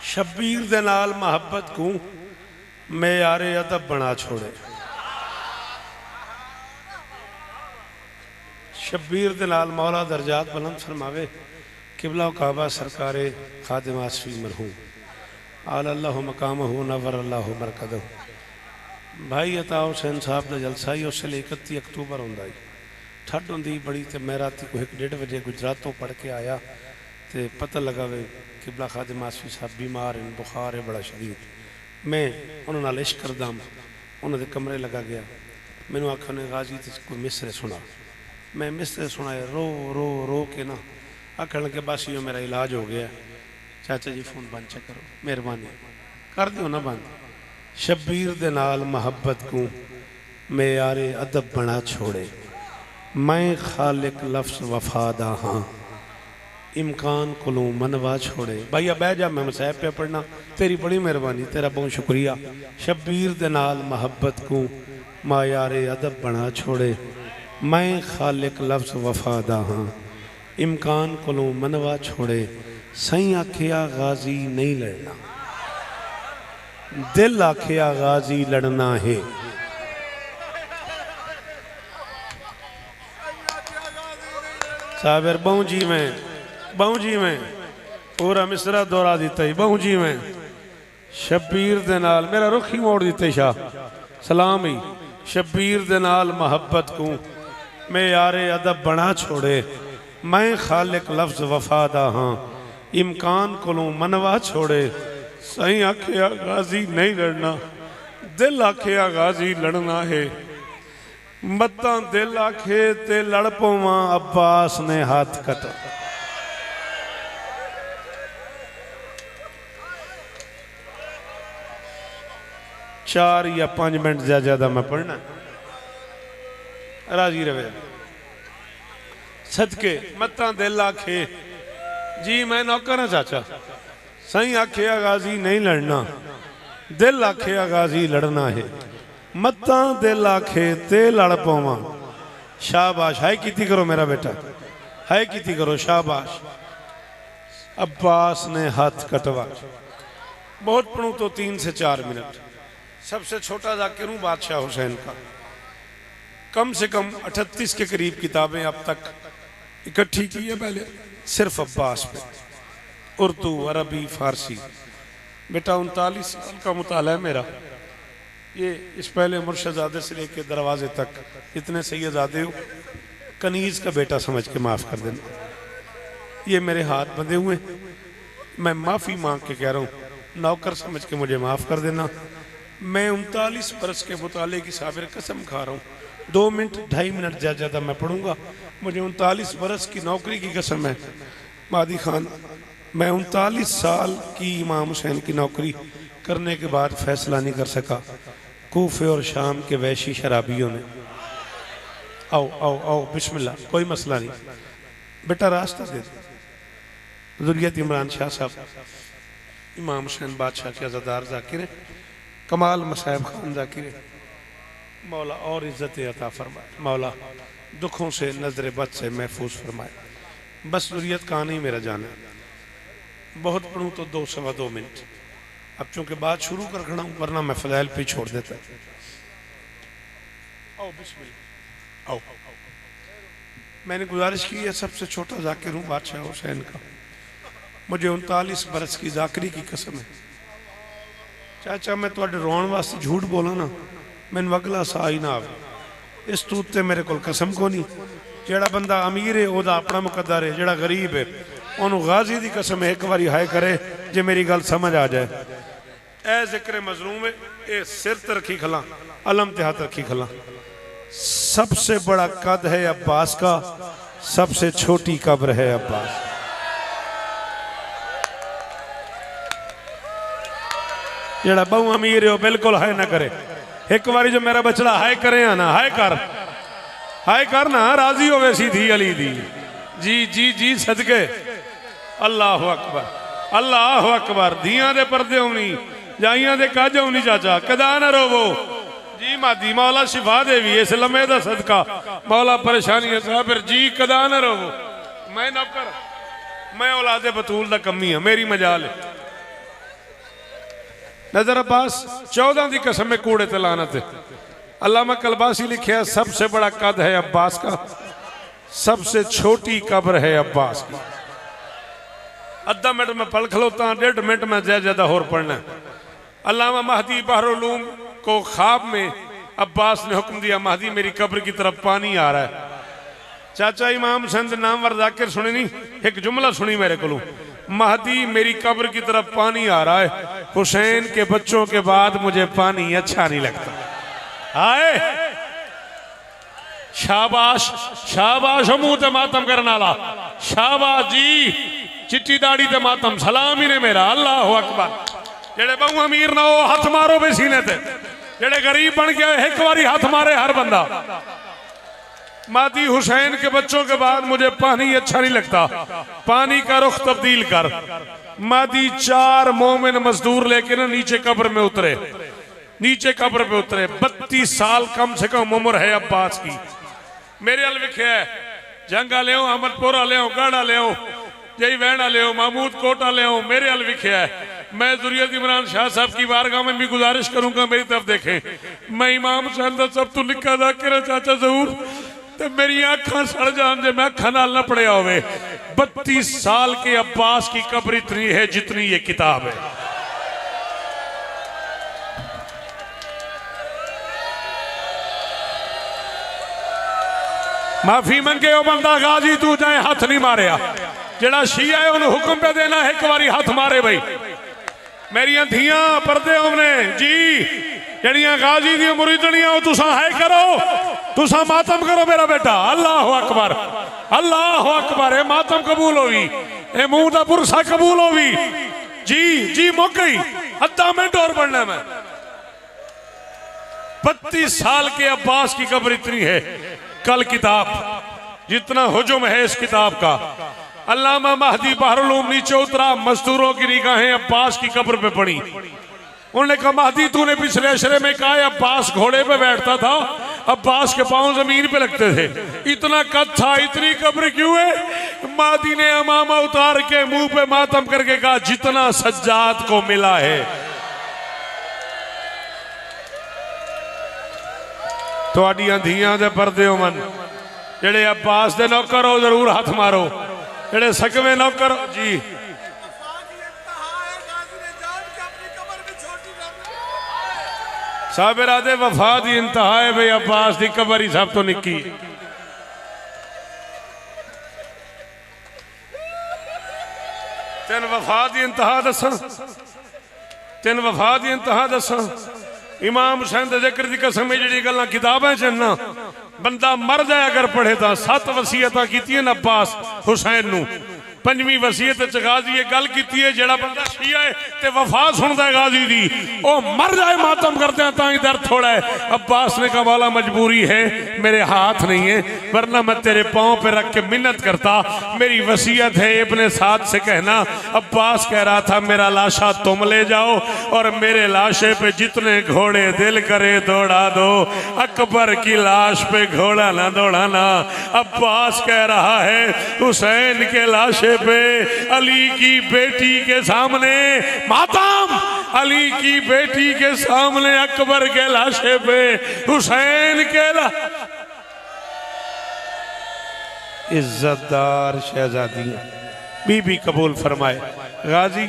शब्बीर दे नाल मोहब्बत को मेयारे अदब बना छोड़े। शब्बीर दे नाल मौला दर्जात बुलंद फरमावे। किबला काबा सरकारे खादिम आसफी मरहूम अल्लाहु मकामहु नवर अल्लाहु मरकदहु। भाई अता हुसैन साहब का जलसा ही उस 31 अक्तूबर होंदा ही ठंड होंदी बड़ी। तो मैं रात को 1-1:30 बजे गुजरातों पढ़ के आया तो पता लगा वे किबला खादिम आसफी साहब बीमार हैं, बुखार है बड़ा शदीद। मैं उन्होंने इश्क करदा उन्होंने कमरे लगा गया। मैनू आखा ने गाजी तो कोई मिसरे सुना। मैं मिसरे सुनाए रो रो रो के ना आखन लगे बस यो मेरा इलाज हो गया। चाचा जी फोन बंद च करो मेहरबानी कर दियो ना बंद। शब्बीर दे नाल मोहब्बत को मेयारे अदब बना छोड़े। मैं खालिक लफ्ज़ वफादा हाँ इम्कान कोलों मनवा छोड़े। भैया बह जा मैं मसाहब पे पढ़ना तेरी बड़ी मेहरबानी तेरा बहुत शुक्रिया। शब्बीर दे नाल मोहब्बत को मायारे अदब बना छोड़े। मैं खालिक लफ्ज़ वफादा हाँ इम्कान कोलों मनवा छोड़े। सही आखिया गाजी नहीं लड़ना दिल आखिया गाजी लड़ना है। साबिर बहु जी में पूरा मिसरा दोहरा दिता ही बहु जी में। शब्बीर दे नाल मेरा रुख ही मोड़ दिते शाह सलाम ही। शब्बीर दे नाल मोहब्बत को मेयारे अदब बना छोड़े। मैं खालिक लफ्ज़ वफादा हाँ इम्कान कोलों मनवा छोड़े। सही आखिया गाजी नहीं लड़ना दिल आखिया गाजी लड़ना है। मत्ता दिल आखे ते लड़ पवा अब्बास ने हाथ कट। चार या 5 मिनट ज्यादा मैं पढ़ना राजी रवे सदके। मत्ता दिल आखे जी मैं नौकर हाँ चाचा। सही आखिया गाजी नहीं लड़ना दिल आखिया गाजी लड़ना है। मत्ता दिल आखे ते लड़ पवा। शाबाश है की करो मेरा बेटा है की करो शाबाश। अब्बास ने हाथ कटवा। बहुत पढ़ूं तो 3 से 4 मिनट। सबसे छोटा जाकिर हूं बादशाह हुसैन का। कम से कम 38 के करीब किताबें अब तक इकट्ठी की है पहले सिर्फ अब्बास पे। उर्दू अरबी फारसी बेटा 39 साल का मुताला है मेरा। ये इस पहले मुर्शदादे से लेके दरवाजे तक इतने सैयदादे हो। कनीज़ का बेटा समझ के माफ़ कर देना। ये मेरे हाथ बंधे हुए मैं माफ़ी मांग के कह रहा हूँ नौकर समझ के मुझे माफ़ कर देना। मैं 39 बरस के मुताले की साबिर कसम खा रहा हूँ 2 मिनट 2.5 मिनट ज़्यादा मैं पढ़ूंगा। मुझे 39 बरस की नौकरी की कसम है मादी खान। मैं 39 साल की इमाम हुसैन की नौकरी करने के बाद फैसला नहीं कर सका। कूफे और शाम के वैशी शराबियों ने आओ आओ आओ बिस्मिल्लाह कोई मसला नहीं बेटा रास्ता दे दो। ज़ुर्रियत इमरान शाह साहब इमाम हुसैन बादशाह के अज़ादार ज़ाकिर हैं। कमाल मसाहब खान ज़ाकिर हैं। मौला और इज़्ज़त अता फरमाए। मौला दुखों से नजर बद से महफूज फरमाए। बस ज़ुर्रियत का नहीं मेरा जाना बहुत पढ़ूँ तो 2 सवा 2 मिनट। अब चूंकि बात शुरू कर खड़ा हूँ वरना मैं फजाइल पे छोड़ देता। आओ बिस्मिल्लाह आओ। मैंने गुजारिश की है सबसे छोटा जाकिर हूँ बादशाह हुसैन का। मुझे 39 बरस की जाकरी की कसम है। चाचा मैं तुहाडे रोण वास्ते झूठ बोला ना मैनू अगला सा ही ना आवे। इस तूते मेरे को कसम को नहीं जेड़ा बंदा अमीर है ओदा अपना मुकद्दर है, जेड़ा गरीब है उन्होंने गाजी की कसम एक बारी हाय करे जे मेरी गल समझ आ जाए। ए जिक्र मजलूम है, ये सिर ते रखी खला, अलम ते हाथ रखी खला। सबसे बड़ा कद है अब्बास का, सबसे छोटी कब्र है अब्बास। जेड़ा बहु अमीर है वो बिल्कुल हाय ना करे। एक बारी जो मेरा बचड़ा हाय करे ना, हाय कर ना, राजी होवे सीधी अली दी। जी जी जी सदके अल्लाह अकबर, अल्लाह अकबर। धियां दे पर्दे होनी, जाइयां दे काज होनी, चाचा कदा ना रोवो जी। मादी मौला शिफा देवी इस लम्हे दा सदका, मौला परेशानी फिर जी कदा ना रोवो। मैं नौकर, मैं औलादे बतूल दा कमी है, मेरी मजाल है। नजर अब्बास 14 की कसम में कूड़े ते लानत है। अल्लामा कलबासी लिखे सबसे बड़ा कद है अब्बास का, सबसे छोटी कब्र है अब्बास की। अद्धा मिनट में पढ़ खलोता, 1.5 मिनट में ज्यादा और पढ़ना। अल्लामा महदी बहरुलूम को ख्वाब में अब्बास ने हुक्म दिया, महदी मेरी कब्र की तरफ पानी आ रहा है। चाचा इमाम संद नामवर जाकिर सुनी नहीं, एक जुमला सुनी मेरे को, महदी मेरी कब्र की तरफ पानी आ रहा है, हुसैन के बच्चों के बाद मुझे पानी अच्छा नहीं लगता। आए शाबाश, शाबाश मुंह ते मातम करने वाला, शाबाश जी। चिट्टी दाड़ी ते मातम, सलाम ही ने मेरा। अल्लाह अकबर। जेड़े बहु अमीर ना हो हाथ मारो बे सीने ते, जेड़े गरीब बन गए एक बारी हाथ मारे हर बंदा। मादी हुसैन के बच्चों के बाद मुझे पानी अच्छा नहीं लगता, पानी का रुख तब्दील कर। मादी 4 मोमिन मजदूर लेके ना नीचे कब्र में उतरे, नीचे कब्र पे उतरे। 32 साल कम से कम उम्र है अब्बास की। मेरे अल विखे है, जंगा ले अहमदपुरा ले गाड़ा ले जई वैना ले महमूद कोटा ले, मेरे अल विखे है। मैं जुरियत इमरान शाह साहब की बारगाह में भी गुजारिश करूंगा मेरी तरफ देखें। मैं इमाम हुसैन सब तू निका जाकिर चाचा जरूर, तो मेरी अखा सड़ जान जे मैं अखा नाल न पढ़िया होवे। 32 साल के अब्बास की कब्र इतनी है जितनी ये किताब है। माफी मंगे ओ बंदा गाजी, तू जाए हाथ नहीं मारिया। जेड़ा शिया है उन्हें हुक्म पे देना एक बारी हाथ मारे भाई। मेरिया धियां पर्दे होने जी, जड़ियां गाजी दी मुरीदनियां हो, तुसा है करो, तुसा मातम करो मेरा बेटा। अल्लाह अकबर, अल्लाह अकबर। ए मातम कबूल होगी, ए मुंह दा पुरसा कबूल होगी जी जी। मुक गई, अद्धा मिनट और पढ़ना मैं। 32 साल के अब्बास की कब्र इतनी है। कल किताब जितना हुजुम है इस किताब का, अल्लामा महदी बहरुलूम नीचे उतरा, मजदूरों की निगाहें अब्बास की कब्र पे पड़ी। उन्होंने कहा महदी तूने पिछले अशरे में कहा अब्बास घोड़े पे बैठता था, अब्बास के पांव जमीन पे लगते थे, इतना कद था, इतनी कब्र क्यों है? महदी ने अमामा उतार के मुंह पे मातम करके कहा जितना सज्जाद को मिला है। तुहाडियां धियां दे पर्दे होवन, जेड़े अब्बास दे नौकर हो जरूर हाथ मारो, जेड़े सकवे नौकर जी। साबिरा दे वफा दी इंतहा है भाई, अब्बास दी कब्र ही सब तो निक्की। तेन वफा दी इंतहा दसा, तेन वफा दी इंतहा दसा। इमाम हुसैन दे जिक्र दी कसम जी गल्लां किताबां च ना, बंदा मर जाए अगर पढ़े तो 7 वसीयतां कीतियां न अब्बास हुसैन नू। 5वीं वसीयत च गाजी ये गल कीती है, जेड़ा बंदा शिया है ते वफा सुनदा है गाजी दी, ओ मर जाए मातम करते हैं तां ही दर्द थोड़ा है। अब्बास ने कहा मौला मजबूरी है, मेरे हाथ नहीं है, वरना मैं तेरे पाँव पे रख के मिन्नत करता। मेरी वसीयत है इब्ने साद से कहना। अब्बास कह रहा था मेरा लाशा तुम ले जाओ और मेरे लाशे पे जितने घोड़े दिल करे दौड़ा दो, अकबर की लाश पे घोड़ा ना दौड़ाना। अब्बास कह रहा है हुसैन के लाशे पे अली की बेटी के सामने मातम, अली की बेटी के सामने अकबर के लाशे पे हुसैन के इज्जतदार शहजादियां बीबी कबूल फरमाए। गाजी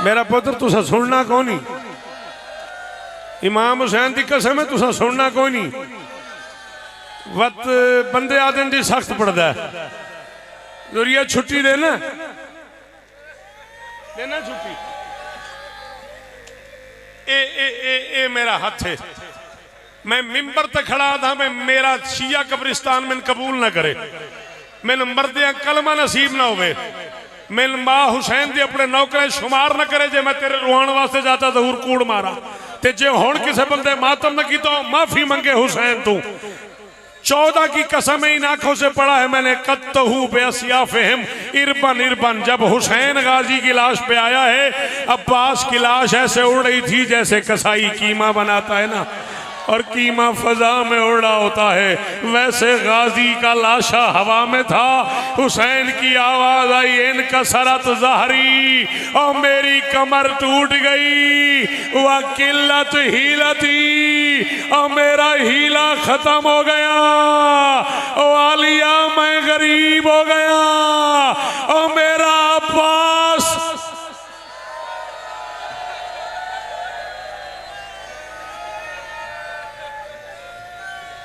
मेरा पुत्र तुसा सुनना कौन नहीं, इमाम हुसैन की कसम है तुसा सुनना कोई नहीं। वत बंदे आदन की सख्त पड़ता है, जुरिया छुट्टी देना छुट्टी। ए मेरा हाथ है, मैं मिंबर तक खड़ा था, मैं मेरा शिया कब्रिस्तान में कबूल ना करे, मैंने मरदिया कलमा नसीब ना होवे, मैंने मां हुसैन दी अपने नौकरे शुमार ना करे, जे मैं तेरे रुआण वास्ते जाता जरूर कूड़ मारा, ते जे हुण किसे बंदे मातम न कीता माफी मंगे हुसैन तू। 14 की कसम इन आंखों से पढ़ा है मैंने, कत्तहू बेअसियाफिहिम इरबन इरबन। जब हुसैन गाजी की लाश पे आया है, अब्बास की लाश ऐसे उड़ रही थी जैसे कसाई कीमा बनाता है ना, और कीमा फजा में उड़ा होता है, वैसे गाजी का लाशा हवा में था। हुसैन की आवाज आई, इनका सरत जहरी, और मेरी कमर टूट गई, वह किल्लत हीलती, और मेरा हीला खत्म हो गया, ओ आलिया मैं गरीब हो गया, और